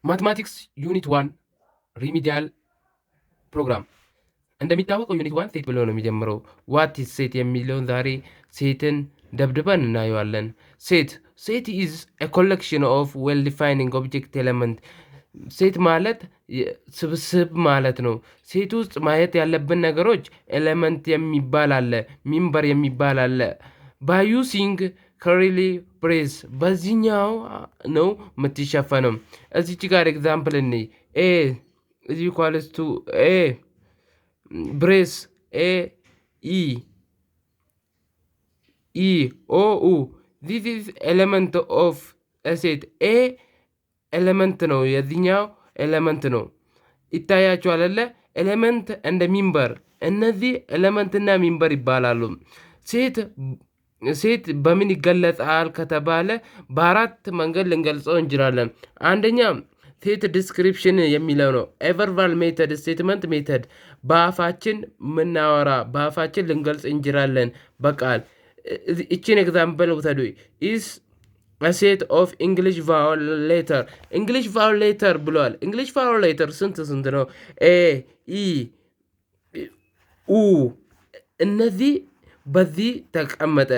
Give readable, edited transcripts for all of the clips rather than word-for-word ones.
ማትማቲክስ ዩኒት 1 ሪሚዲያል ፕሮግራም እንደሚታወቀው ዩኒት 1 ሴት ብሎ ነው የሚጀምረው። ዋት ኢዝ ሴት የሚለውን ዛሬ ሴትን ደብድበን እናየዋለን። ሴት ኢዝ ኤ ኮሌክሽን ኦፍ ዌል ዲፋይኒንግ ኦብጀክት ኤሌመንት። ሴት ማለት ስብስብ ማለት ነው። ሴት ውስጥ ማየት ያለብን ነገሮች ኤሌመንት የሚባል አለ፣ ሚምበር የሚባል አለ። ባዩሲንግ ከሪሊ ብሬስ በዚህኛው ነው የምትሸፈነው። እዚች ጋር ኤግዛምፕል እኔ ኤ ኢዝ ኢኳልስ ቱ ኤ ብሬስ ኤ ኢ ኦ ኡ ዚስ ኢዝ ኤሌመንት ኦፍ ሴት። ኤ ኤሌመንት ነው፣ የዚህኛው ኤሌመንት ነው። ይታያቸዋል አለ ኤሌመንት እንደ ሚምበር። እነዚህ ኤሌመንትና ሚምበር ይባላሉ። ሴት በምን ይገለጻል ከተባለ በአራት መንገድ ልንገልጸው እንችላለን። አንደኛ ሴት ዲስክሪፕሽን የሚለው ነው። ኤቨርባል ሜተድ ስቴትመንት ሜተድ በአፋችን ምናወራ በአፋችን ልንገልጽ እንችላለን በቃል። እቺን ኤግዛምፕል ውሰዱ። ኢስ ሴት ኦፍ እንግሊሽ ቫወል ሌተር። እንግሊሽ ቫወል ሌተር ብለዋል። እንግሊሽ ቫወል ሌተር ስንት ነው? ኤ ኢ ኡ። እነዚህ በዚህ ተቀመጠ፣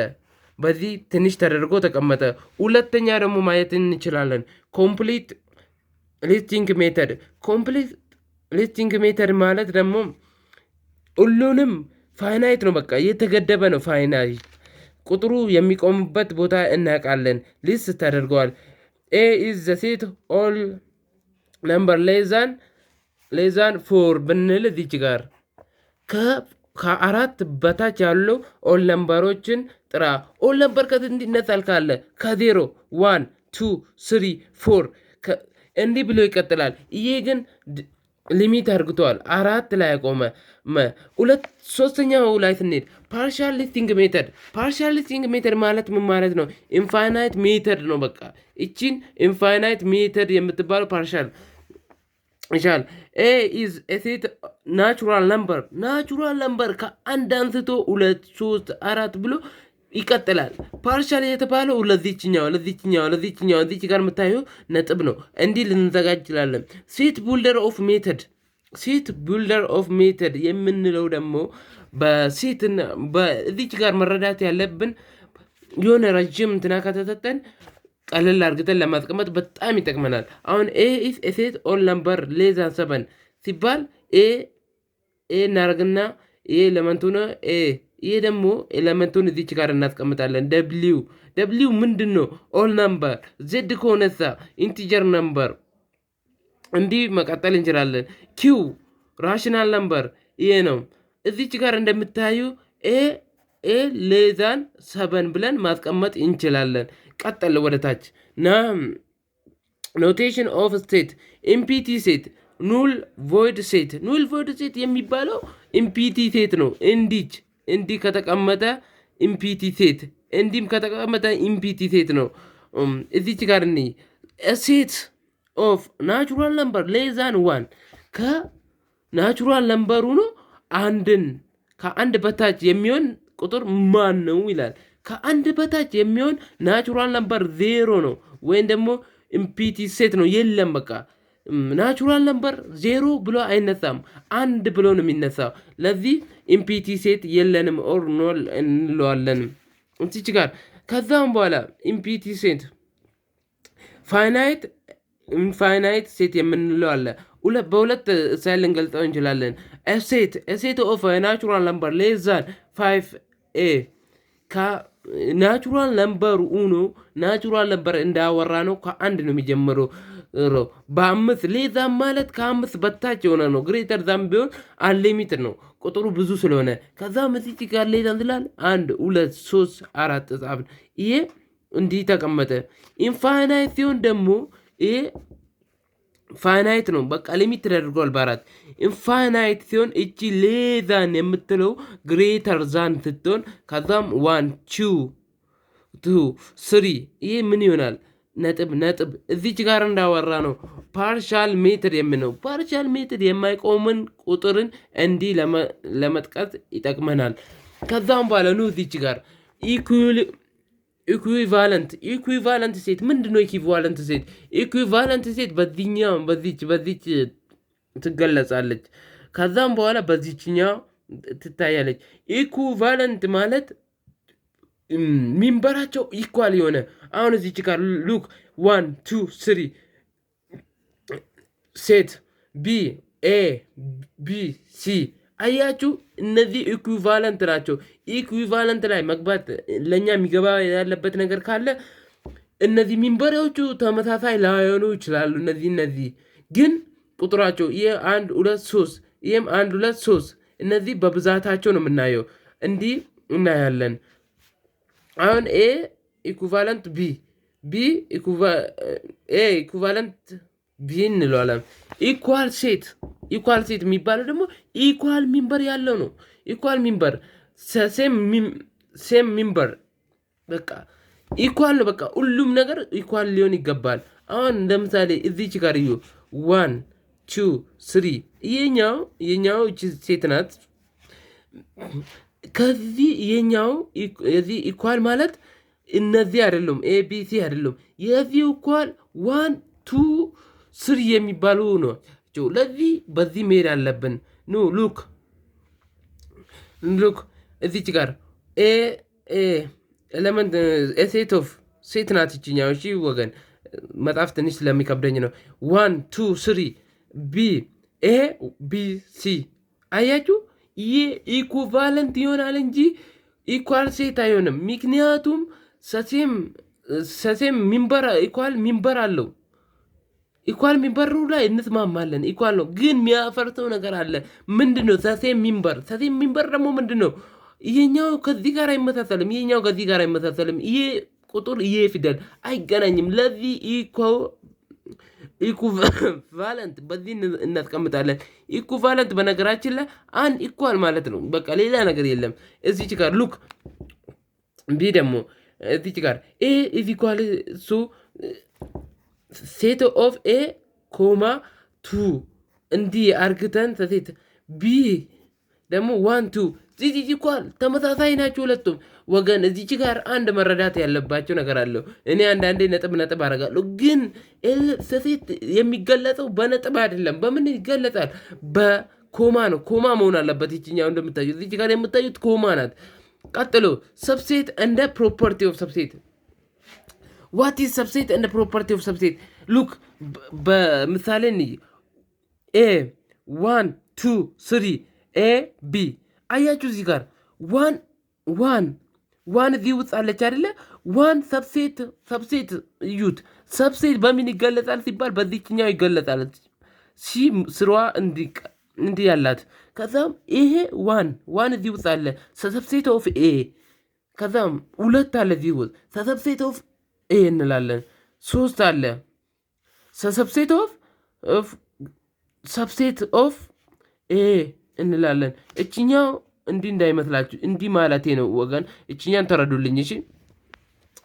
በዚህ ትንሽ ተደርጎ ተቀመጠ። ሁለተኛ ደግሞ ማየት እንችላለን ኮምፕሊት ሊስቲንግ ሜተድ። ኮምፕሊት ሊስቲንግ ሜተድ ማለት ደግሞ ሁሉንም ፋይናይት ነው፣ በቃ የተገደበ ነው። ፋይናይት ቁጥሩ የሚቆምበት ቦታ እናውቃለን። ሊስት ተደርገዋል። ኤ ኢዝ ዘ ሴት ኦል ነምበር ሌዛን ፎር ብንል እዚች ጋር ከአራት በታች ያለው ኦል ነምበሮችን ጥራ። ኦል ነምበር ከስንት ይነሳል ካለ ከዜሮ 1 2 3 4 እንዲህ ብሎ ይቀጥላል። ይሄ ግን ሊሚት አድርግተዋል፣ አራት ላይ ያቆመ። ሶስተኛው ላይ ስንሄድ ፓርሻል ሊስቲንግ ሜተድ። ፓርሻል ሊስቲንግ ሜተድ ማለት ምን ማለት ነው? ኢንፋይናይት ሜተድ ነው። በቃ እቺን ኢንፋይናይት ሜተድ የምትባለው ፓርሻል ይሻል። ኤ ኢዝ ሴት ናቹራል ነምበር ከአንድ አንስቶ 2 3 4 ብሎ ይቀጥላል። ፓርሻል የተባለው ለዚህኛው እዚች ጋር የምታየው ነጥብ ነው። እንዲህ ልንዘጋጅ ይችላለን። ሴት ቢልደር ኦፍ ሜተድ የምንለው ደግሞ በሴትና በዚች ጋር መረዳት ያለብን የሆነ ረጅም እንትና ከተሰጠን ቀለል አድርገን ለማስቀመጥ በጣም ይጠቅመናል። አሁን ኤ ኢዝ ሴት ኦል ነምበር ሌዛን 7 ሲባል ኤ እናደርግና ኤ ኤሌመንቱ ነው። ይሄ ደግሞ ኤሌመንቱን እዚች ጋር እናስቀምጣለን። ደብሊው ምንድን ነው? ኦል ነምበር። ዜድ ከሆነሳ ኢንቲጀር ነምበር። እንዲህ መቀጠል እንችላለን። ኪው ራሽናል ነምበር ይሄ ነው። እዚች ጋር እንደምታዩ ኤ ሌዛን 7 ብለን ማስቀመጥ እንችላለን። ቀጠል ወደ ታች ኖቴሽን ኦፍ ስቴት ኢምፒቲ ሴት ኑል ቮይድ ሴት የሚባለው ኢምፒቲ ሴት ነው። እንዲህ ከተቀመጠ ኢምፒቲ ሴት፣ እንዲህም ከተቀመጠ ኢምፒቲ ሴት ነው። እዚች ጋር እኔ ሴት ኦፍ ናቹራል ነምበር ሌዛን 1 ከናቹራል ነምበሩ ነው ከአንድ በታች የሚሆን ቁጥር ማን ነው ይላል። ከአንድ በታች የሚሆን ናቹራል ነምበር 0 ነው፣ ወይም ደግሞ ኢምፒቲ ሴት ነው። የለም በቃ ናቹራል ነምበር 0 ብሎ አይነሳም፣ 1 ብሎ ነው የሚነሳው። ለዚህ ኢምፒቲ ሴት የለንም ኦር ኖል እንለዋለን እዚች ጋር። ከዛም በኋላ ኢምፒቲ ሴት ኢንፋይናይት ሴት የምንለው አለ። በሁለት ሳይል ልንገልጸው እንችላለን። ሴት ኦፍ ናቹራል ነምበር ሌዛን 5 ናቹራል ነምበር ናቹራል ነምበር እንዳወራ ነው ከአንድ ነው የሚጀምረው። በ5 ሌዛን ማለት ከ5 በታች የሆነ ነው። ግሬተር ዛም ቢሆን አንሊሚትድ ነው ቁጥሩ ብዙ ስለሆነ። ከዛ መስጪ ጋር ሌዛን ስላል 1 2 3 4 ጻፍን። ይሄ እንዲህ ተቀመጠ። ኢንፋይናይት ሲሆን ደግሞ ይሄ ፋይናይት ነው፣ በቃ ሊሚት ተደርጓል በ4። ኢንፋይናይት ሲሆን እቺ ሌዛን የምትለው ግሬተር ዛን ስትሆን ከዛም 1 2 3 ይሄ ምን ይሆናል? ነጥብ። እዚች ጋር እንዳወራ ነው ፓርሻል ሜትድ የምነው። ፓርሻል ሜትድ የማይቆምን ቁጥርን እንዲህ ለመጥቀስ ይጠቅመናል። ከዛም በኋላ ነው እዚች ጋር ኢኩቫለንት ሴት ምንድን ነው? ኢኩቫለንት ሴት በዚች ትገለጻለች። ከዛም በኋላ በዚችኛው ትታያለች። ኢኩቫለንት ማለት ሚንበራቸው ኢኳል የሆነ አሁን እዚች ጋር ሉክ 1 2 3 ሴት ቢ ኤ ቢ ሲ አያችሁ፣ እነዚህ ኢኩቫለንት ናቸው። ኢኩቫለንት ላይ መግባት ለእኛ የሚገባ ያለበት ነገር ካለ እነዚህ ሚንበሪዎቹ ተመሳሳይ ላይሆኑ ይችላሉ። እነዚህ ግን ቁጥራቸው ይህ 1 2 3 ይህም 1 2 3 እነዚህ በብዛታቸው ነው የምናየው። እንዲህ እናያለን። አሁን ኤ ኢኩቫለንት ቢ ኢኩቫለንት ቢ እንለዋለን። ኢኳል ሴት የሚባለው ደግሞ ኢኳል ሚንበር ያለው ነው። ኢኳል ሚንበር ሴም ሚንበር በቃ ኢኳል ነው። በቃ ሁሉም ነገር ኢኳል ሊሆን ይገባል። አሁን ለምሳሌ እዚች ጋር እዩ 1 2 3 የኛው ሴት ናት። ከዚህ የኛው የዚህ ኢኳል ማለት እነዚህ አይደሉም፣ ኤቢሲ አይደሉም። የዚህ ኢኳል 1 2 3 የሚባሉ ነው። ለዚህ በዚህ መሄድ አለብን። ሉክ እዚች ጋር ኤሌመንት ሴት ናት ይችኛው። እሺ ወገን መጣፍ ትንሽ ስለሚከብደኝ ነው። 1 2 3 ቢ ኤ ቢ ሲ አያችሁ፣ ይህ ኢኩቫለንት ይሆናል እንጂ ኢኳል ሴት አይሆንም። ምክንያቱም ሰሴም ሚንበር ኢኳል ሚንበር አለው። ኢኳል ሚንበሩ ላይ እንስማማለን። ኢኳል ነው፣ ግን የሚያፈርሰው ነገር አለ። ምንድን ነው? ሰሴም ሚንበር ደግሞ ምንድን ነው? ይሄኛው ከዚህ ጋር አይመሳሰልም፣ ይሄኛው ከዚህ ጋር አይመሳሰልም። ይሄ ቁጥር ይሄ ፊደል አይገናኝም። ለዚህ ኢኩቫለንት በዚህ እናስቀምጣለን። ኢኩቫለንት በነገራችን ላይ አንድ ኢኳል ማለት ነው። በቃ ሌላ ነገር የለም። እዚች ጋር ሉክ ቢ ደግሞ እዚች ጋር ኤ ኢዝ ኢኳል ሱ ሴት ኦፍ ኤ ኮማ 2 እንዲህ አርግተን ሴት ቢ ደግሞ 1 2 ዚዚ ኢኳል ተመሳሳይ ናቸው ሁለቱም። ወገን እዚች ጋር አንድ መረዳት ያለባቸው ነገር አለው። እኔ አንዳንዴ ነጥብ አደርጋለሁ፣ ግን ሴት የሚገለጸው በነጥብ አይደለም። በምን ይገለጻል? በኮማ ነው። ኮማ መሆን አለበት። ይችኛው እንደምታዩት እዚች ጋር የምታዩት ኮማ ናት። ቀጥሎ ሰብሴት እንደ ፕሮፐርቲ ኦፍ ሰብሴት። ዋት ኢዝ ሰብሴት እንደ ፕሮፐርቲ ኦፍ ሰብሴት? ሉክ በምሳሌ ኤ 1 2 3 ኤ ቢ አያችሁ፣ እዚህ ጋር ዋን እዚህ ውስጥ አለች አይደለ? ዋን ሰብሴት እዩት። ሰብሴት በምን ይገለጻል ሲባል በዚህኛው ይገለጻል። ሲ ስሯ እንዲህ ያላት። ከዛም ይሄ ዋን እዚህ ውስጥ አለ፣ ሰብሴት ኦፍ ኤ። ከዛም 2 አለ እዚህ ውስጥ፣ ሰብሴት ኦፍ ኤ እንላለን። 3 አለ፣ ሰብሴት ኦፍ ኤ እንላለን። እችኛው እንዲህ እንዳይመስላችሁ፣ እንዲህ ማለቴ ነው ወገን። እችኛን ተረዱልኝ እሺ።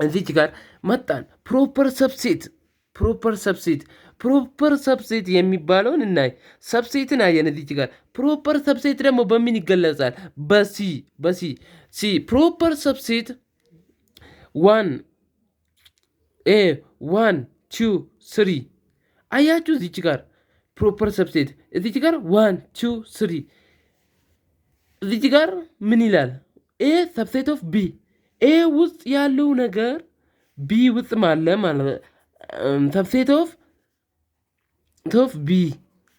እዚች ጋር መጣን። ፕሮፐር ሰብሴት የሚባለውን እናይ። ሰብሴትን አየን። እዚች ጋር ፕሮፐር ሰብሴት ደግሞ በምን ይገለጻል? በሲ ፕሮፐር ሰብሴት 1 2 3 አያችሁ። እዚች ጋር ፕሮፐር ሰብሴት እዚች ጋር 1 2 3 እዚች ጋር ምን ይላል? ኤ ሰብሴት ኦፍ ቢ። ኤ ውስጥ ያለው ነገር ቢ ውስጥ ማለ ማለት ሰብሴት ኦፍ ቢ።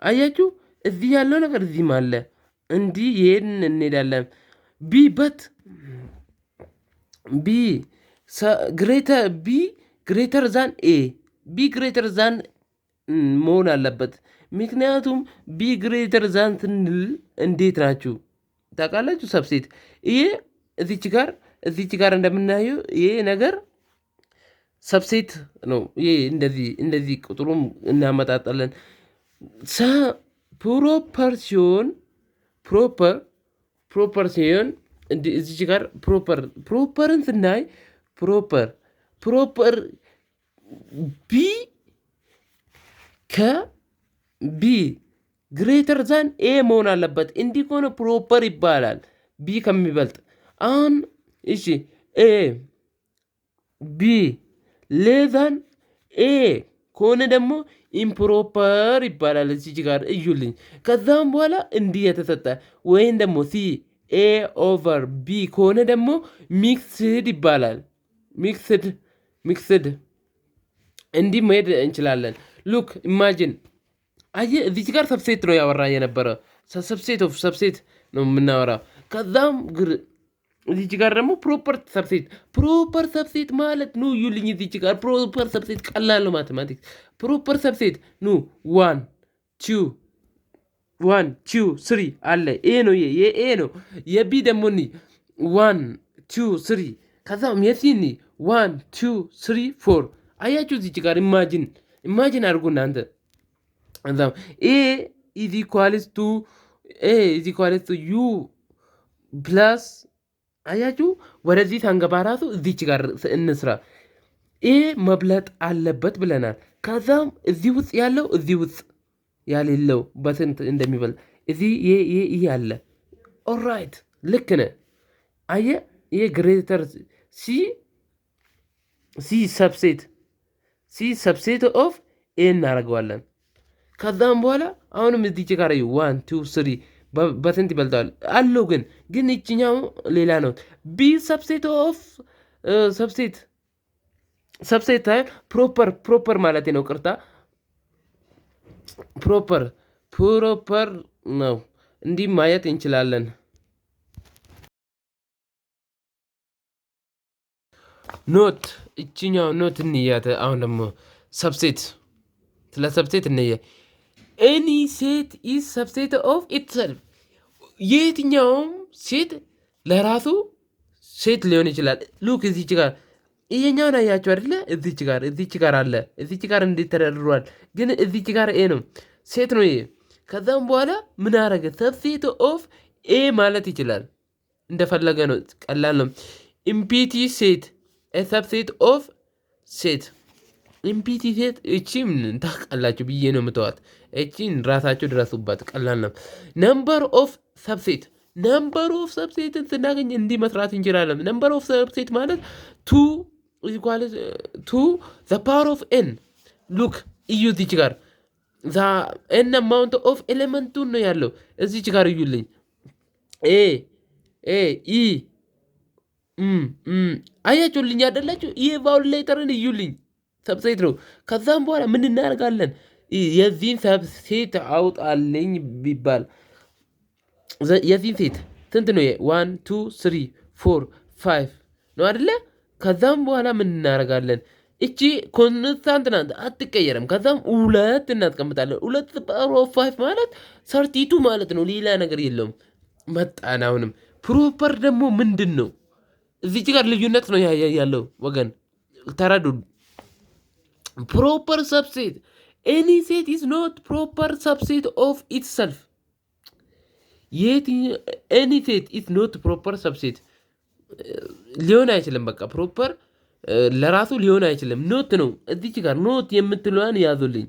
አያችሁ፣ እዚህ ያለው ነገር እዚህ ማለ። እንዲህ ይሄን እንሄዳለን። ግሬተር ዛን ኤ። ቢ ግሬተር ዛን መሆን አለበት። ምክንያቱም ቢ ግሬተር ዛን ስንል እንዴት ናችሁ ታውቃላችሁ? ሰብሴት ይሄ እዚች ጋር እንደምናየው ይሄ ነገር ሰብሴት ነው። ይሄ እንደዚህ ቁጥሩም እናመጣጣለን። ፕሮፐር ሲሆን እዚች ጋር ፕሮፐርን ስናይ ፕሮፐር ቢ ከቢ ግሬተር ዛን ኤ መሆን አለበት። እንዲህ ከሆነ ፕሮፐር ይባላል፣ ቢ ከሚበልጥ። አሁን እሺ ኤ ቢ ሌዛን ኤ ከሆነ ደግሞ ኢምፕሮፐር ይባላል። እዚች ጋር እዩልኝ። ከዛም በኋላ እንዲህ የተሰጠ ወይም ደግሞ ሲ ኤ ኦቨር ቢ ከሆነ ደግሞ ሚክስድ ይባላል። ሚክስድ እንዲህ መሄድ እንችላለን። ሉክ ኢማጂን አየ እዚች ጋር ሰብሴት ነው ያወራ የነበረ ሰብሴት ኦፍ ሰብሴት ነው የምናወራው። ከዛም እዚች ጋር ደግሞ ፕሮፐር ሰብሴት ማለት ኑ እዩልኝ። እዚች ጋር ፕሮፐር ሰብሴት ቀላል ነው ማቴማቲክስ። ፕሮፐር ሰብሴት ኑ ዋን ቱ ስሪ አለ ኤ ነው የኤ ነው። የቢ ደግሞ ኒ ዋን ቱ ስሪ ከዛም የሲኒ ዋን ቱ ስሪ ፎር አያችሁ። እዚች ጋር ኢማጂን አድርጉ እናንተ። ከዛም ኤ ኢዝ ኢኳልስ ቱ ዩ ፕላስ አያችሁ። ወደዚህ ሳንገባ ራሱ እዚች ጋር እንስራ። ኤ መብለጥ አለበት ብለናል። ከዛም እዚህ ውስጥ ያለው እዚህ ውስጥ ያሌለው በስንት እንደሚበልጥ እዚህ ይህ አለ። ኦራይት ልክ ነህ። አየ ይሄ ግሬተር ሲ ሰብሴት ኦፍ ኤ እናደርገዋለን። ከዛም በኋላ አሁንም እዚች ጋር ዋን ቱ ስሪ በስንት ይበልጠዋል አለው። ግን ይችኛው ሌላ ነው። ቢ ሰብሴት ኦፍ ሰብሴት ፕሮፐር ማለት ነው። ቅርታ ፕሮፐር ነው። እንዲህ ማየት እንችላለን። ኖት እችኛው ኖት እንያት። አሁን ደግሞ ሰብሴት ስለ ሰብሴት እንየ። ኤኒ ሴት ኢዝ ሰብሴት ኦፍ ኢትሰልፍ። የትኛውም ሴት ለራሱ ሴት ሊሆን ይችላል። ሉክ እዚች ጋር ይሄኛውን አያችሁ አይደለ? እዚች ጋር አለ። እዚች ጋር እንዴት ተደርድሯል? ግን እዚች ጋር ኤ ነው፣ ሴት ነው ይሄ። ከዛም በኋላ ምን አረገ? ሰብሴት ኦፍ ኤ ማለት ይችላል። እንደፈለገ ነው፣ ቀላል ነው። ኢምፒቲ ሴት ሰብሴት ኦፍ ሴት። ኢምፒቲ ሴት እቺም ታውቃላችሁ ብዬ ነው የምተዋት። እቺን ራሳችሁ ድረሱባት፣ ቀላል ነው። ነምበር ኦፍ ሰብሴትን ስናገኝ እንዲህ መስራት እንችላለን። ነምበር ኦፍ ሰብሴት ማለት ቱ ዘ ፓወር ኦፍ ኤን። ሉክ እዩ እዚች ጋር ኤን አማውንት ኦፍ ኤሌመንቱን ነው ያለው። እዚች ጋር እዩልኝ። ኢ አያችሁልኝ አይደላችሁ? ይህ ቫውል ሌተርን እዩልኝ፣ ሰብሴት ነው። ከዛም በኋላ ምን እናደርጋለን? የዚህን ሰብሴት አውጣልኝ ቢባል የዚህን ሴት ስንት ነው? 1 2 3 4 5 ነው አይደለ? ከዛም በኋላ ምን እናደርጋለን? እቺ ኮንስታንት ናት፣ አትቀየርም። ከዛም 2 እናስቀምጣለን። 2 ፓወር ኦፍ 5 ማለት 32 ማለት ነው። ሌላ ነገር የለውም። መጣን። አሁንም ፕሮፐር ደግሞ ምንድን ነው? እዚች ጋር ልዩነት ነው ያለው ወገን፣ ተረዱ። ፕሮፐር ሰብሴት ኤኒ ሴት ኢዝ ኖት ፕሮፐር ሰብሴት ኦፍ ኢትሰልፍ። ኤኒ ሴት ኢዝ ኖት ፕሮፐር ሰብሴት ሊሆን አይችልም። በቃ ፕሮፐር ለራሱ ሊሆን አይችልም። ኖት ነው። እዚች ጋር ኖት የምትለዋን ያዙልኝ፣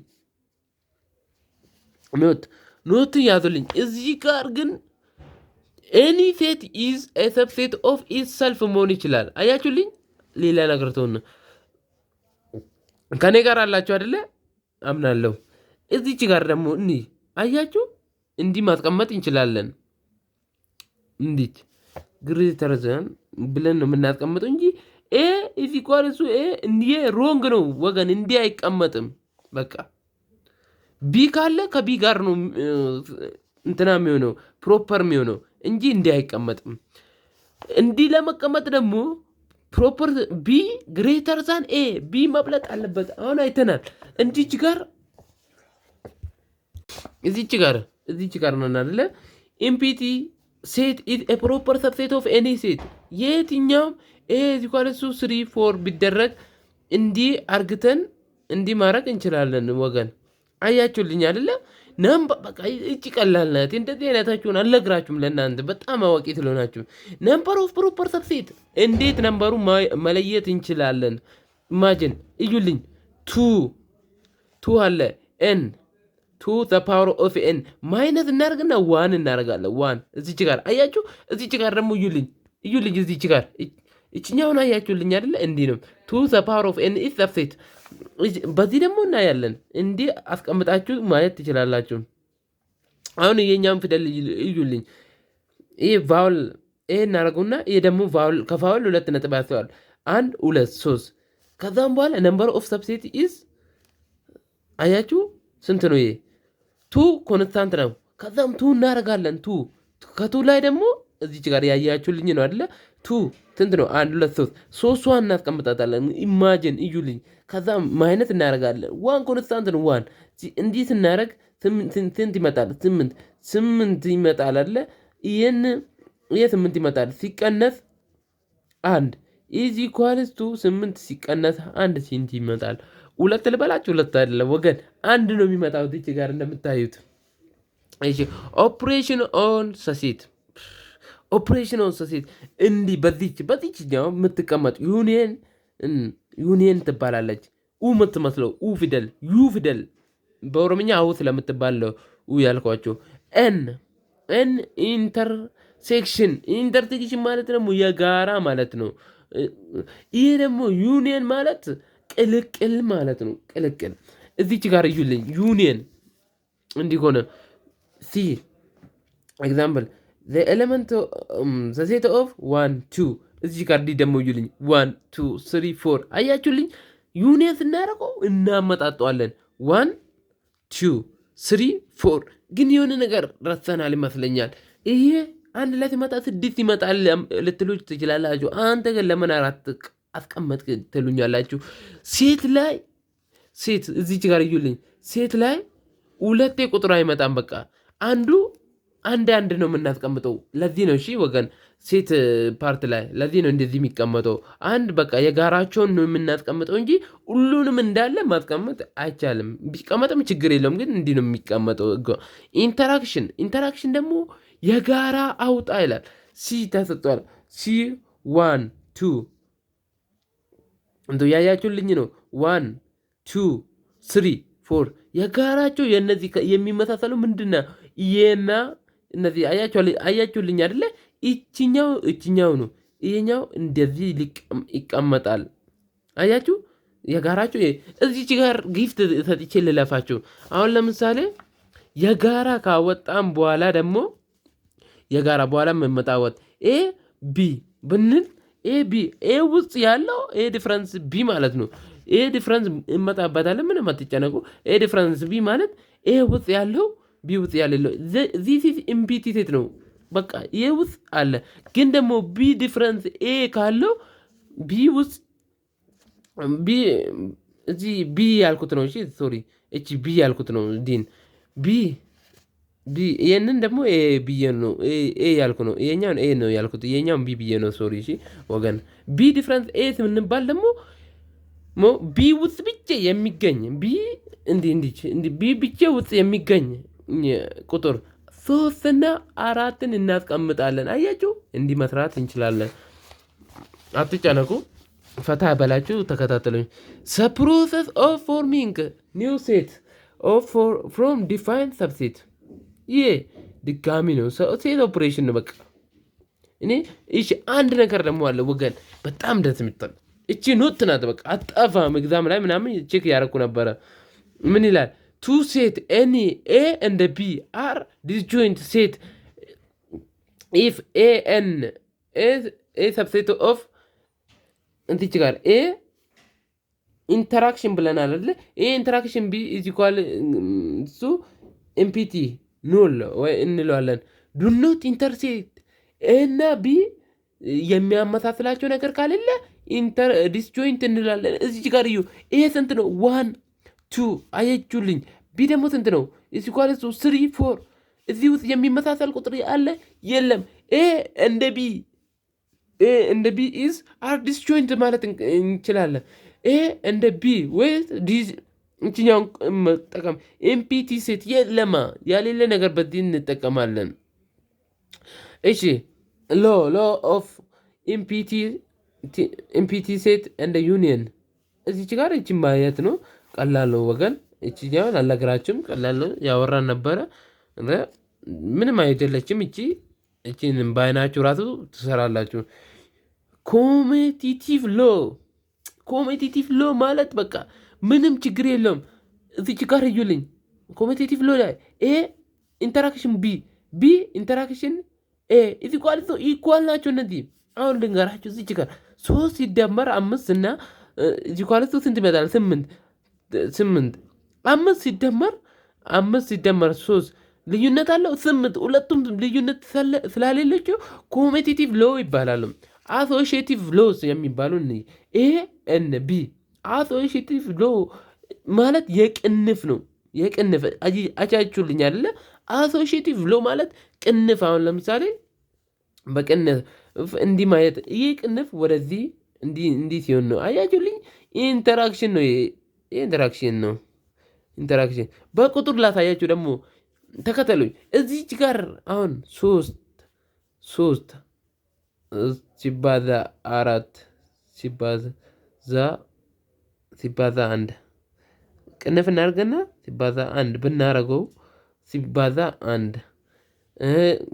ኖት ያዙልኝ። እዚህ ጋር ግን ኤኒ ሴት ኢዝ ኤ ሰብሴት ኦፍ ኢትሰልፍ መሆን ይችላል። አያችሁልኝ? ሌላ ነገር ተሆነ ከኔ ጋር አላችሁ አይደለ? አምናለሁ። እዚች ጋር ደግሞ አያችሁ፣ እንዲህ ማስቀመጥ እንችላለን። እንዲች ግሬተርዘን ብለን ነው የምናስቀምጠው እንጂ ኤ ኢዝ ኢኳል ቱ ኤ እንዲህ ሮንግ ነው ወገን፣ እንዲህ አይቀመጥም። በቃ ቢ ካለ ከቢ ጋር ነው እንትና የሚሆነው ፕሮፐር የሚሆነው እንጂ እንዲህ አይቀመጥም። እንዲህ ለመቀመጥ ደግሞ ፕሮፐር ቢ ግሬተር ዛን ኤ ቢ መብለጥ አለበት። አሁን አይተናል። እዚች ጋር ነው አይደለ? ኢምፒቲ ሴት ኢዝ ኤ ፕሮፐር ሰብሴት ኦፍ ኤኒ ሴት። የትኛውም ኤ ኢኳል ቱ 3 4 ቢደረግ እንዲህ አርግተን እንዲህ ማድረግ እንችላለን ወገን። አያችሁልኝ አይደለ? በቃ እጭ ቀላል ናት። እንደዚህ አይነታችሁን አልነግራችሁም ለእናንተ በጣም አዋቂ ስለሆናችሁ። ነምበር ኦፍ ፕሮፐር ሰብሴት እንዴት ነምበሩ መለየት እንችላለን? ኢማጂን እዩልኝ። ቱ አለ ኤን 2 ዘ ፓወር ኦፍ ኤን ማይነስ እናደርግና 1 እናደርጋለን። 1 እዚች ጋር አያችሁ። እዚች ጋር ደግሞ እዩልኝ። እዚች ጋር እችኛውን አያችሁልኝ አይደለ? እንዲህ ነው ቱ ዘ ፓወር ኦፍ ኤን ኢዝ ሰብሴት። በዚህ ደግሞ እናያለን። እንዲህ አስቀምጣችሁ ማየት ትችላላችሁ። አሁን የኛውን ፊደል እዩልኝ። ይህ ቫውል ይሄ እናደርጉና ይሄ ደግሞ ቫውል ከቫውል 2 ነጥብ ያስተዋል 1 2 3 ከዛም በኋላ ነምበር ኦፍ ሰብሴት ኢዝ አያችሁ ስንት ነው? ይሄ ቱ ኮንስታንት ነው። ከዛም ቱ እናደርጋለን። ከቱ ላይ ደግሞ እዚች ጋር ያያችሁልኝ ነው አይደለ? ቱ ስንት ነው? 1 2 3 ሶስቷን እናስቀምጣታለን። ኢማጂን እዩልኝ። ከዛም ማይነት እናደርጋለን። ዋን ኮንስታንት ነው። ዋን እንዲህ ስናደርግ ስንት ይመጣል? 8 ይመጣል አይደለ? ይሄን 8 ይመጣል ሲቀነስ 1 ኢዝ ኢኳልስ ቱ 8 ሲቀነስ 1 ስንት ይመጣል? 2 ልበላችሁ? 2 አይደለም ወገን 1 ነው የሚመጣው እዚች ጋር እንደምታዩት። እሺ ኦፕሬሽን ኦን ሰሴት እንዲህ በዚችኛው የምትቀመጥ ዩኒየን ትባላለች። የምትመስለው ፊደል ዩ ፊደል በኦሮምኛ አው ስለምትባል ኡ ያልኳቸው። ኤን ኢንተርሴክሽን ማለት ደግሞ የጋራ ማለት ነው። ይህ ደግሞ ዩኒየን ማለት ቅልቅል ማለት ነው። ቅልቅል እዚች ጋር እዩልኝ። ዩኒየን እንዲህ ሆነ። ሲ ኤግዛምፕል the element the set of 1 2 እዚህ ጋር ደግሞ እዩልኝ 1 2 3 4 አያችሁልኝ። ዩኒየን ስናደርገው እናመጣጠዋለን 1 2 3 4 ግን የሆነ ነገር ረስተናል ይመስለኛል። ይሄ አንድ ላይ ሲመጣ 6 ይመጣል ልትሉ ትችላላችሁ። አንተ ግን ለምን 4 አስቀመጥክ ትሉኛላችሁ። ሴት እዚች ጋር እዩልኝ። ሴት ላይ 2 ቁጥር አይመጣም። በቃ አንድ ነው የምናስቀምጠው። ለዚህ ነው እሺ ወገን ሴት ፓርት ላይ ለዚህ ነው እንደዚህ የሚቀመጠው። በቃ የጋራቸውን ነው የምናስቀምጠው እንጂ ሁሉንም እንዳለ ማስቀመጥ አይቻልም። ቢቀመጥም ችግር የለውም፣ ግን እንዲህ ነው የሚቀመጠው። ኢንተራክሽን ደግሞ የጋራ አውጣ ይላል። ሲ ተሰጥቷል። ሲ 1 2 እንዶ ያያችሁልኝ ነው 1 2 3 4 የጋራቸው የነዚህ የሚመሳሰሉ ምንድነው? ይሄና እነዚህ አያችሁልኝ አይደለ? እችኛው ነው። ይሄኛው እንደዚህ ይቀመጣል። አያችሁ የጋራቸው። እዚች ጋር ጊፍት ሰጥቼ ልለፋችሁ። አሁን ለምሳሌ የጋራ ካወጣም በኋላ ደግሞ የጋራ በኋላ መመጣወት ኤ ቢ ብንል ኤ ውስጥ ያለው ኤ ዲፍረንስ ቢ ማለት ነው። ኤ ዲፍረንስ እመጣበታለን። ምንም አትጨነቁ። ኤ ዲፍረንስ ቢ ማለት ኤ ውስጥ ያለው ቢ ውስጥ ያለው ዚስ ኢምፒቲ ሴት ነው። በቃ ኤ ውስጥ አለ፣ ግን ደግሞ ቢ ዲፍረንስ ኤ ካለው ቢ ውስጥ እዚህ ቢ ያልኩት ነው። እሺ ሶሪ፣ እቺ ቢ ያልኩት ነው። ዲን ቢ ይሄንን ደግሞ ኤ ብዬ ነው ኤ ያልኩ ነው። ይሄኛውን ኤ ነው ያልኩት፣ ይሄኛውን ቢ ብዬ ነው። ሶሪ እሺ ወገን። ቢ ዲፍረንስ ኤ ስንባል ደግሞ ቢ ውስጥ ብቻ የሚገኝ ቢ ብቻ ውስጥ የሚገኝ ቁጥር 3 እና 4 እናስቀምጣለን። አያችሁ እንዲህ መስራት እንችላለን። አትጨነቁ፣ ፈታ በላችሁ ተከታተሉኝ። the process of forming new set from defined subset ይሄ ድጋሚ ነው። ሴት ኦፕሬሽን ነው በቃ። እሺ አንድ ነገር ደግሞ አለ ወገን፣ በጣም ደስ የምትል እቺ ኖት ናት። በቃ አጠፋም ኤግዛም ላይ ምናምን ቼክ ያደረኩ ነበረ። ምን ይላል? ቱ ሴት ኤኒ ኤ እንደ ቢ አር ዲስጆይንት ሴት ኢፍ ኤ ኤን ኤ ሰብሴት ኦፍ እንቲች ጋር ኤ ኢንተራክሽን ብለናል አይደለ? ኤ ኢንተራክሽን ቢ ኢዝ ኢኳል ሱ ኤምፒቲ ኑል ወይ እንለዋለን። ዱ ኖት ኢንተርሴት ኤ እና ቢ የሚያመሳስላቸው ነገር ካለለ ዲስጆይንት እንላለን። እዚች ጋር እዩ። ኤ ስንት ነው? 1 2 አየችሁልኝ። ቢ ደግሞ ስንት ነው? ኢዝ ኢኳል ቱ 3 4 እዚህ ውስጥ የሚመሳሰል ቁጥር አለ? የለም። ኤ እንደ ቢ ኢዝ አር ዲስጆይንት ማለት እንችላለን። ኤ እንደ ቢ ወይስ እችኛውን መጠቀም ኤምፒቲ ሴት የለማ ያሌለ ነገር በዚህ እንጠቀማለን። እሺ ሎ ኦፍ ኢምፒቲ ሴት እንደ ዩኒየን እዚች ጋር እቺ ማየት ነው። ቀላል ነው ወገን። እቺኛውን አልነግራችሁም። ቀላል ነው፣ ያወራን ነበረ። ምንም አይደለችም። እቺን በአይናችሁ ራሱ ትሰራላችሁ። ኮሜቲቲቭ ሎ ኮሜቲቲቭ ሎ ማለት በቃ ምንም ችግር የለውም። እዚች ጋር እዩልኝ። ኮሜቲቲቭ ሎ ላይ ኤ ኢንተራክሽን ቢ ኢንተራክሽን ኤ ኢኳል ናቸው እነዚህ። አሁን ልንገራችሁ። እዚች ጋር 3 ሲደመር 5 እና ኢኳልቱ ስንት ይመጣል? 8 5 ሲደመር 3 ልዩነት አለው 8። ሁለቱም ልዩነት ስላሌለችው ኮሜቲቲቭ ሎ ይባላሉ። አሶሺዬቲቭ ሎስ የሚባሉ ኤ ኤን ቢ። አሶሺዬቲቭ ሎ ማለት የቅንፍ ነው። የቅንፍ አቻችሁልኝ አይደለ? አሶሺዬቲቭ ሎ ማለት ቅንፍ። አሁን ለምሳሌ በቅንፍ እንዲህ ማየት፣ ይህ ቅንፍ ወደዚህ እንዲህ ሲሆን ነው። አያችሁልኝ? ኢንተራክሽን ነው። ኢንተራክሽን ነው። ኢንተራክሽን በቁጥር ላሳያችሁ ደግሞ ተከተሉኝ። እዚች ጋር አሁን 3 ሲባዛ 4 ሲባዛ 1 ቅንፍ እናድርገና ሲባዛ 1 ብናረገው ሲባዛ 1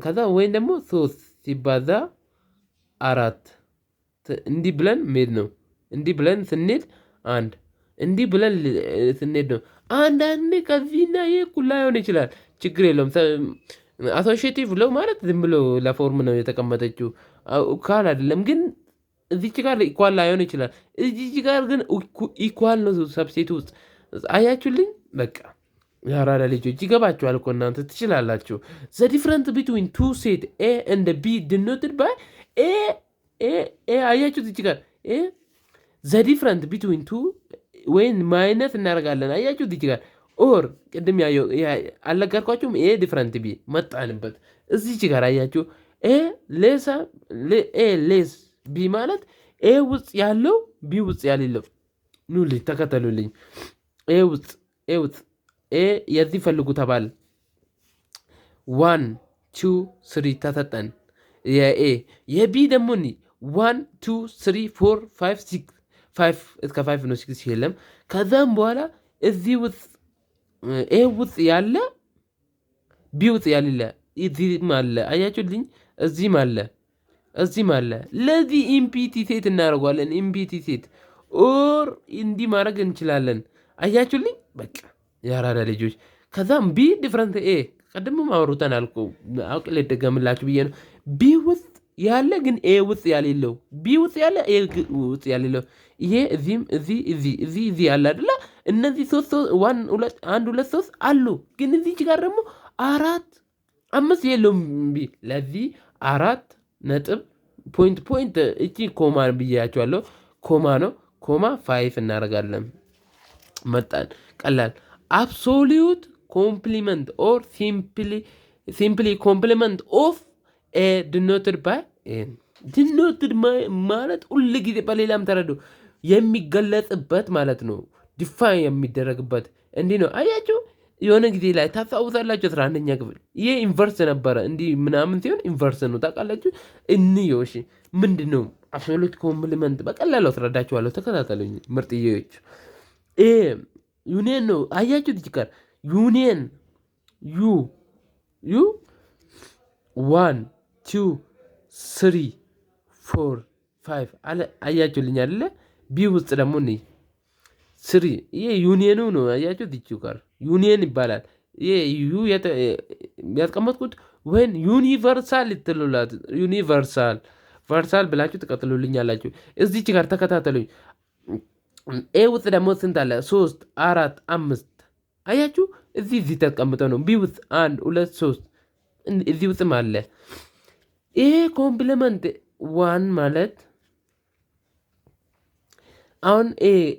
ከዛ ወይም ደግሞ 3 ሲባዛ 4 እንዲህ ብለን መሄድ ነው። እንዲህ ብለን ስንሄድ 1 እንዲህ ብለን ስንሄድ ነው። አንዳንዴ ከዚህና ይህ እኩል ላይሆን ይችላል። ችግር የለውም። አሶሺዬቲቭ ሎ ማለት ዝም ብሎ ለፎርም ነው የተቀመጠችው ካል አይደለም። ግን እዚች ጋር ኢኳል ላይሆን ይችላል። እዚች ጋር ግን ኢኳል ነው ሰብሴት ውስጥ። አያችሁልኝ? በቃ ያራዳ ልጆች ይገባችኋል እኮ እናንተ ትችላላችሁ። ዘ ዲፍረንት ቢትዊን ቱ ሴት ኤ ኤንድ ቢ ዲኖትድ ባይ ኤ አያችሁት? እዚች ጋር ዘ ዲፍረንት ቢትዊን ቱ ወይም ማይነስ እናደርጋለን። አያችሁ? እዚች ጋር ኦር ቅድም አልነገርኳችሁም? ኤ ዲፍረንት ቢ መጣንበት። እዚች ጋር አያችሁ? ኤ ሌስ ቢ ማለት ኤ ውስጥ ያለው ቢ ውስጥ ያሌለው። ኑልኝ ተከተሉልኝ። ኤ ውስጥ ኤ የዚህ ፈልጉ ተባል 1 2 3 ተሰጠን የኤ። የቢ ደግሞ 1 2 3 4 5 6 5 እስከ 5 ነው። 6 የለም። ከዛም በኋላ እዚህ ውስጥ ኤ ውስጥ ያለ ቢ ውስጥ ያሌለ እዚህም አለ። አያችሁልኝ? እዚህም አለ። ለዚህ ኢምፒቲ ሴት እናደርጓለን። ኢምፒቲ ሴት ኦር እንዲህ ማድረግ እንችላለን። አያችሁልኝ? በቃ ያራዳ ልጆች። ከዛም ቢ ዲፍረንት ኤ ቀድሞ አውሩተን አልኩ። አውቅ ልደገምላችሁ ብዬ ነው። ቢ ውስጥ ያለ ግን ኤ ውስጥ ያሌለው፣ ቢ ውስጥ ያለ ኤ ውስጥ ያሌለው። ይሄ እዚህም እዚህ ያለ አይደለ? እነዚህ 1 2 3 አሉ። ግን እዚች ጋር ደግሞ 4 5 የለውም ቢ። ለዚህ 4 ነጥብ ፖይንት እቺ ኮማ ብያቸዋለሁ። ኮማ ነው። ኮማ 5 እናደርጋለን። መጣን። ቀላል አብሶሉት ኮምፕሊመንት ኦር ሲምፕሊ ኮምፕሊመንት ኦፍ ኤ ዲኖትድ ባይ ኤ። ዲኖትድ ማለት ሁል ጊዜ በሌላም ተረዱ የሚገለጽበት ማለት ነው። ዲፋይን የሚደረግበት እንዲህ ነው። አያችሁ? የሆነ ጊዜ ላይ ታስታውሳላችሁ 11ኛ ክፍል ይህ ኢንቨርስ ነበረ። እንዲህ ምናምን ሲሆን ኢንቨርስ ነው ታውቃላችሁ። እንዮሽ ምንድን ነው አብሶሉት ኮምፕሊመንት? በቀላሉ አስረዳችኋለሁ። ተከታተሉኝ ምርጥዬዎች። ዩኒየን ነው። አያችሁ? ትችካር ዩኒየን ዩ 1 2 3 4 5 አያችሁልኝ አይደለ? ቢ ውስጥ ደግሞ ስሪ። ይሄ ዩኒየኑ ነው። አያችሁ? ትችካር ዩኒየን ይባላል። ይሄ ዩ ያስቀመጥኩት ወይን ዩኒቨርሳል ልትሉላት ቨርሳል ብላችሁ ትቀጥሉልኝ አላችሁ። እዚች ጋር ተከታተሉኝ። ኤ ውስጥ ደግሞ ስንት አለ? 3 4 5 አያችሁ? እዚህ ተቀምጠው ነው። ቢ ውስጥ 1 2 3 እዚህ ውስጥም አለ። ይሄ ኮምፕሊመንት 1 ማለት አሁን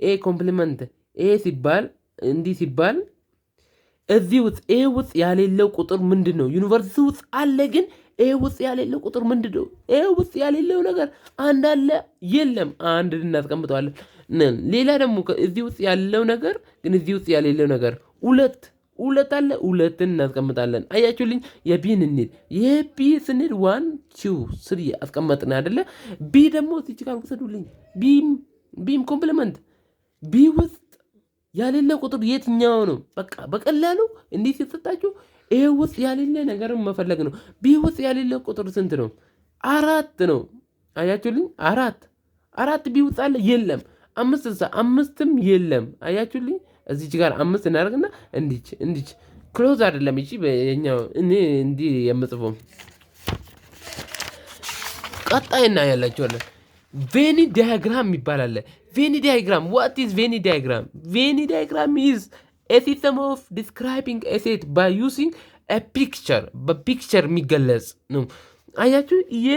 ኤ ኮምፕሊመንት ኤ ሲባል እንዲህ ሲባል እዚህ ውስጥ ኤ ውስጥ ያሌለው ቁጥር ምንድን ነው? ዩኒቨርሲቲ ውስጥ አለ፣ ግን ኤ ውስጥ ያሌለው ቁጥር ምንድን ነው? ኤ ውስጥ ያሌለው ነገር አንድ አለ የለም? አንድ እናስቀምጠዋለን። ሌላ ደግሞ እዚህ ውስጥ ያለው ነገር ግን እዚህ ውስጥ ያሌለው ነገር ሁለት አለ፣ ሁለትን እናስቀምጣለን። አያችሁልኝ? የቢን እንሂድ። የቢ ስንሄድ 1 2 3 አስቀመጥን አይደለ? ቢ ደግሞ እዚች ጋር ውሰዱልኝ። ቢም ኮምፕሊመንት ቢ ውስጥ ያሌለ ቁጥር የትኛው ነው? በቃ በቀላሉ እንዲህ ሲሰጣችሁ ኤ ውስጥ ያሌለ ነገርን መፈለግ ነው። ቢ ውስጥ ያሌለ ቁጥር ስንት ነው? 4 ነው። አያችሁልኝ? አራት ቢ ውስጥ አለ የለም። አምስትም የለም። አያችሁልኝ? እዚች ጋር 5 እናደርግና እንዲች ክሎዝ አይደለም እቺ በኛው እኔ እንዲህ የምጽፈው ቀጣይ እናያላችኋለን። ቬኒ ዳያግራም ይባላል። ቬኒ ዳያግራም ዋት ኢዝ ቬኒ ዳያግራም? ቬኒ ዳያግራም ኢዝ a system of describing a set by using a picture በፒክቸር የሚገለጽ ነው። አያችሁ ይሄ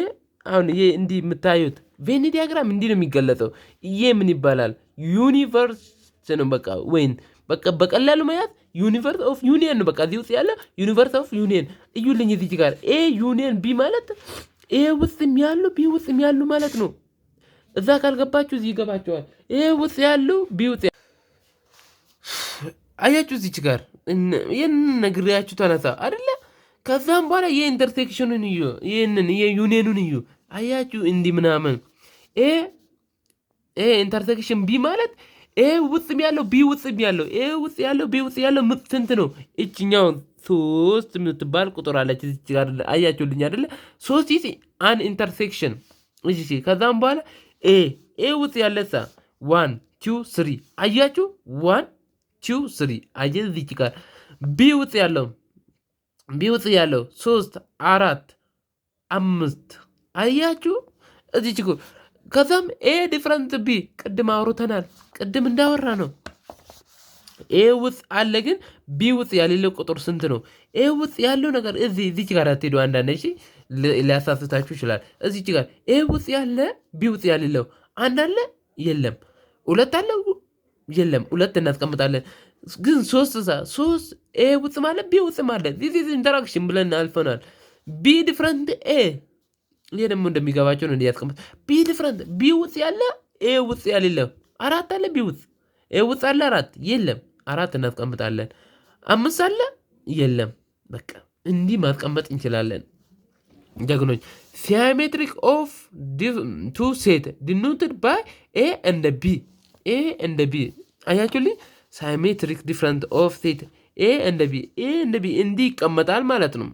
አሁን ይሄ እንዲህ የምታዩት ቬኒ ዲያግራም እንዲህ ነው የሚገለጸው። ይሄ ምን ይባላል? ዩኒቨርስ ነው በቃ ወይን በቃ በቀላሉ መያዝ ዩኒቨርስ ኦፍ ዩኒየን ነው። በቃ እዚህ ውስጥ ያለ ዩኒቨርስ ኦፍ ዩኒየን እዩልኝ። እዚህ ጋር ኤ ዩኒየን ቢ ማለት ኤ ውስጥም ያሉ ቢ ውስጥም ያሉ ማለት ነው። እዛ ካልገባችሁ እዚህ ይገባችኋል። ኤ ውስጥ ያሉ ቢ ውስጥ አያችሁ እዚች ጋር ይህን ነግሬያችሁ ተነሳ አይደለ? ከዛም በኋላ የኢንተርሴክሽኑን እዩ፣ ይህንን የዩኒየኑን እዩ። አያችሁ እንዲህ ምናምን ኤ ኢንተርሴክሽን ቢ ማለት ኤ ውስጥም ያለው ቢ ውስጥም ያለው ኤ ውስጥ ያለው ቢ ውስጥ ያለው ስንት ነው? እችኛው 3 የምትባል ቁጥር አለች እዚች ጋር አያችሁልኝ አይደለ? 3 ኢዝ አን ኢንተርሴክሽን። እሺ ከዛም በኋላ ኤ ውስጥ ያለሳ 1 2 3 አያችሁ 1 2 3 አየ እዚች ጋር ቢ ውስጥ ያለው 3 4 5 አያችሁ እዚች ጋር ከዛም ኤ ዲፍረንት ቢ ቅድም አውርተናል። ቅድም እንዳወራ ነው ኤ ውስጥ አለ ግን ቢ ውስጥ ያሌለው ቁጥር ስንት ነው? ኤ ውስጥ ያለው ነገር እዚች ጋር አትሄዱ። አንዳንድ እሺ ሊያሳስታችሁ ይችላል። እዚች ጋር ኤ ውስጥ ያለ ቢ ውስጥ ያሌለው አንድ አለ የለም፣ ሁለት አለ የለም፣ ሁለት እናስቀምጣለን። ግን 3 ኤ ውስጥ ማለት ቢ ውስጥ ማለት ዚስ ኢንተራክሽን ብለን አልፈናል። ቢ ዲፍረንት ኤ ይሄ ደግሞ እንደሚገባቸው ነው እንዲያስቀምጥ። ቢ ዲፍረንት ቢ ውስጥ ያለ ኤ ውስጥ ያሌለው 4 አለ ቢ ውስጥ ኤ ውስጥ አለ 4 የለም፣ 4 እናስቀምጣለን። 5 አለ የለም። በቃ እንዲህ ማስቀመጥ እንችላለን ጀግኖች። ሲሜትሪክ ኦፍ ቱ ሴት ዲኖትድ ባይ ኤ እንደ ቢ አያችሁልኝ። ሲሜትሪክ ዲፍረንት ኦፍ ሴት ኤ እንደ ቢ እንዲህ ይቀመጣል ማለት ነው።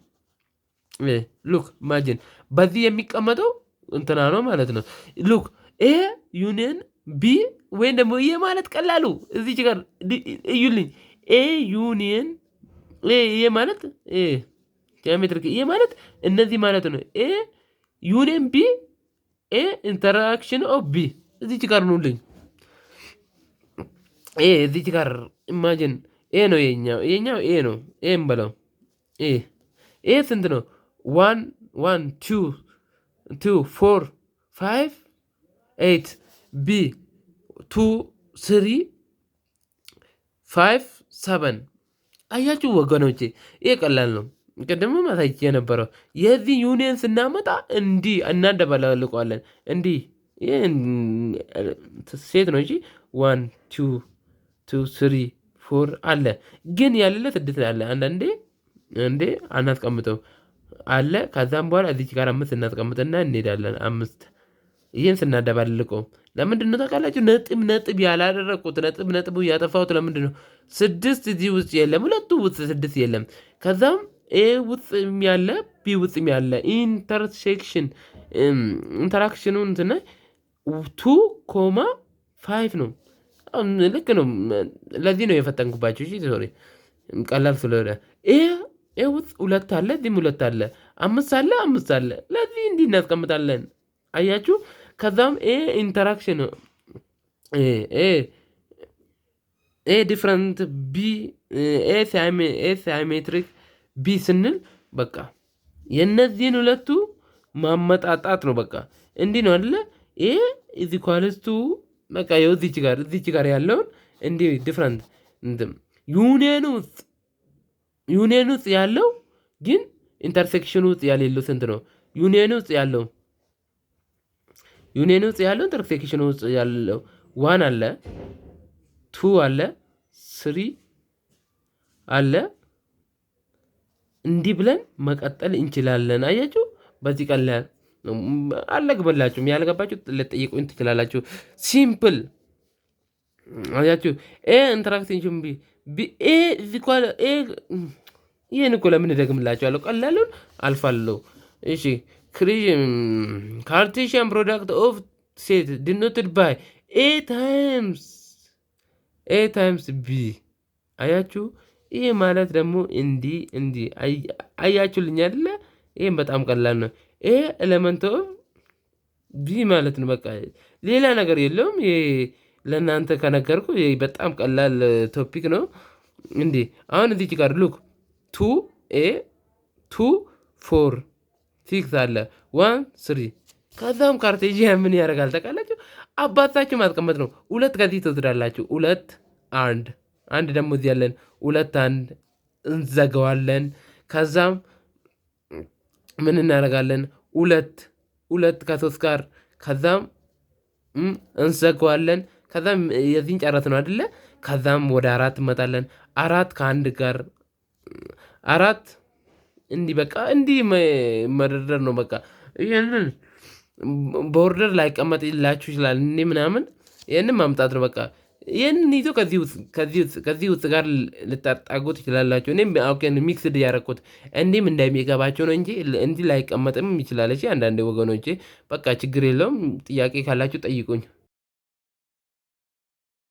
ሉክ ማጅን በዚህ የሚቀመጠው እንትና ነው ማለት ነው። ሉክ ኤ ዩኒየን ቢ ወይም ደግሞ ይሄ ማለት ቀላሉ እዚች ጋር እዩልኝ። ኤ ዩኒየን ይሄ ማለት ጂኦሜትሪክ ይሄ ማለት እነዚህ ማለት ነው። ኤ ዩኒየን ቢ ኤ ኢንተራክሽን ኦፍ ቢ እዚች ጋር ነውልኝ። እዚች ጋር ኢማጂን ኤ ነው የኛው ኤ ነው። ኤ እንበለው ኤ ስንት ነው? 1 1 2 2 4 5 8 ቢ 2 3 5 7 አያችሁ ወገኖቼ፣ ይሄ ቀላል ነው። ቅድም ማሳይቼ የነበረው የዚህ ዩኒየን ስናመጣ እንዲህ እናደባለቀዋለን። እንዲህ ሴት ነው እንጂ 1 2 2 3 4 አለ ግን ያለለ 6 አለ። አንዳንዴ አናስቀምጠው አለ። ከዛም በኋላ እዚች ጋር 5 እናስቀምጥና እንሄዳለን 5 ይህን ስናደባልቀው ለምንድን ነው ታውቃላችሁ? ነጥብ ያላደረግኩት ነጥቡ ያጠፋሁት ለምንድን ነው? 6 እዚህ ውስጥ የለም፣ ሁለቱ ውስጥ 6 የለም። ከዛም ኤ ውስጥ ያለ ቢ ውስጥ ያለ ኢንተራክሽኑ እንትና 2,5 ነው። ልክ ነው። ለዚህ ነው የፈተንኩባቸው። እሺ ሶሪ ቀላል ስለሆነ ኤ ውስጥ 2 አለ፣ እዚህም 2 አለ፣ 5 አለ። ለዚህ እንዲህ እናስቀምጣለን። አያችሁ። ከዛም ኤ ኢንተራክሽን ኤ ዲፍረንት ቢ ኤ ሲሜትሪክ ቢ ስንል በቃ የነዚህን ሁለቱ ማመጣጣት ነው። በቃ እንዲህ ነው አይደለ? ኤ ኢዝ ኢኳልስ ቱ በቃ እዚች ጋር ያለውን እንዲህ ዲፍረንት ዩኒየን ውስጥ ያለው ግን ኢንተርሴክሽን ውስጥ ያሌለው ስንት ነው? ዩኒየን ውስጥ ያለው ኢንተርሴክሽን ውስጥ ያለው 1 አለ 2 አለ 3 አለ። እንዲህ ብለን መቀጠል እንችላለን። አያችሁ በዚህ ቀላል አልነግበላችሁም። ያልገባችሁ ልጠይቁኝ ትችላላችሁ። ሲምፕል አያችሁ። ኤ ኢንተራክሽን ቢ ኤ ኢኳል ኤ ይሄን እኮ ለምን ደግምላችኋለሁ? ቀላሉን አልፋለሁ። እሺ Cartesian product of set denoted by a times b አያችሁ። ይሄ ማለት ደግሞ እንዲህ አያችሁልኝ አይደለ? ይሄም በጣም ቀላል ነው። ይሄ ኤሌመንት ኦፍ ቢ ማለት ነው። በቃ ሌላ ነገር የለውም። ይሄ ለእናንተ ከነገርኩ ይሄ በጣም ቀላል ቶፒክ ነው። እንዲህ አሁን እዚች ጋር ሉክ 2 2 4 6 አለ 1 3 ከዛም ካርቴዥያን ምን ያደርጋል ታውቃላችሁ? አባታችሁ ማስቀመጥ ነው። ሁለት ከዚህ ትወስዳላችሁ። ሁለት አንድ ደግሞ እዚህ ያለን ሁለት አንድ እንዘገዋለን። ከዛም ምን እናደርጋለን? ሁለት ከሶስት ጋር ከዛም እንዘገዋለን። ከዛም የዚህን ጨረት ነው አይደለ? ከዛም ወደ አራት እንመጣለን። አራት ከአንድ ጋር አራት እንዲህ በቃ እንዲህ መደርደር ነው። በቃ ይህንን በኦርደር ላይ ቀመጥላችሁ ይችላል። እኔ ምናምን ይህንን ማምጣት ነው። በቃ ይህንን ይዞ ከዚህ ውስጥ ጋር ልታጣጉ ትችላላችሁ። እኔም ሚክስድ ያደረኩት እንዲህም እንደሚገባቸው ነው እንጂ እንዲህ ላይቀመጥም ይችላል። አንዳንድ ወገኖቼ በቃ ችግር የለውም። ጥያቄ ካላችሁ ጠይቁኝ።